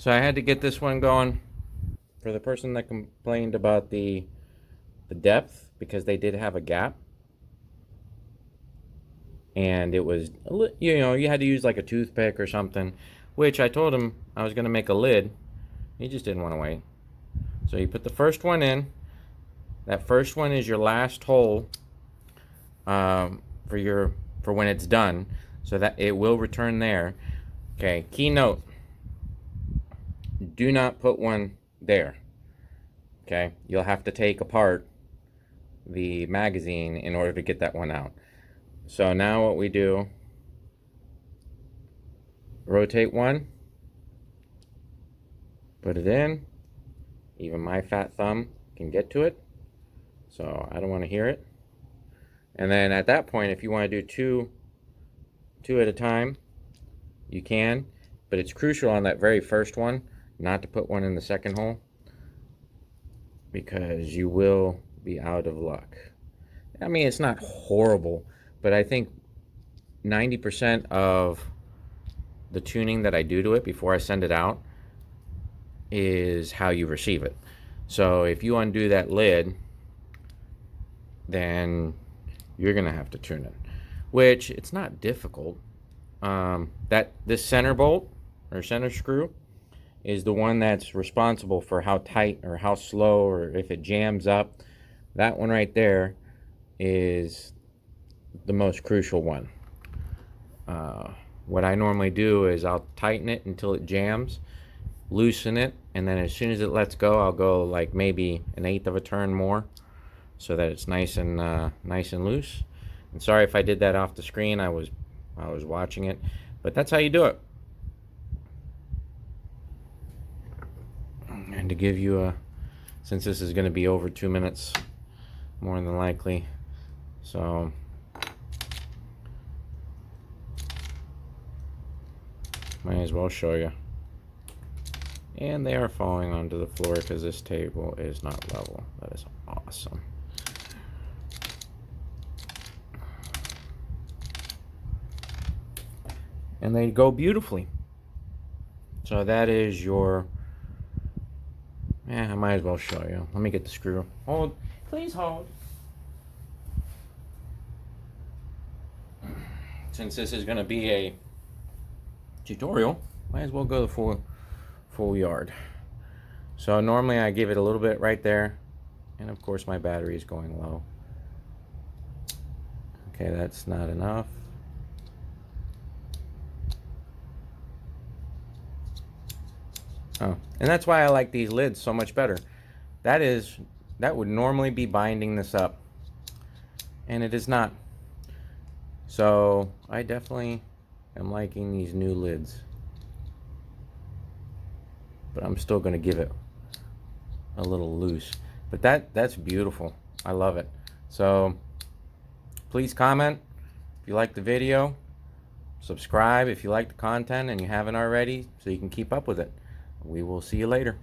So I had to get this one going for the person that complained about the depth, because they did have a gap, and it was, you know, you had to use like a toothpick or something, which I told him I was going to make a lid. He just didn't want to wait. So you put the first one in. That first one is your last hole for when it's done, so that it will return there. Okay, key note: do not put one there. Okay, you'll have to take apart the magazine in order to get that one out. So now what we do, rotate one, put it in. Even my fat thumb can get to it, so I don't want to hear it. And then at that point, if you want to do two at a time, you can, but it's crucial on that very first one not to put one in the second hole, because you will be out of luck. I mean, it's not horrible, but I think 90% of the tuning that I do to it before I send it out is how you receive it. So if you undo that lid, then you're gonna have to tune it, which it's not difficult. This center bolt or center screw is the one that's responsible for how tight or how slow, or if it jams up. That one right there is the most crucial one. What I normally do is I'll tighten it until it jams, loosen it, and then as soon as it lets go, I'll go like maybe 1/8 of a turn more, so that it's nice and loose. And sorry if I did that off the screen. I was watching it, but that's how you do it. And to give you a, since this is going to be over 2 minutes, more than likely, so might as well show you. And they are falling onto the floor because this table is not level. That is awesome. And they go beautifully. So that is your, I might as well show you. Let me get the screw. Hold, please hold. Since this is going to be a tutorial, might as well go the full yard. So normally I give it a little bit right there, and of course my battery is going low. Okay, that's not enough. Oh, and that's why I like these lids so much better. That would normally be binding this up, and it is not. So I definitely am liking these new lids, but I'm still going to give it a little loose. But that's beautiful. I love it. So please comment if you like the video, subscribe if you like the content and you haven't already, so you can keep up with it. We will see you later.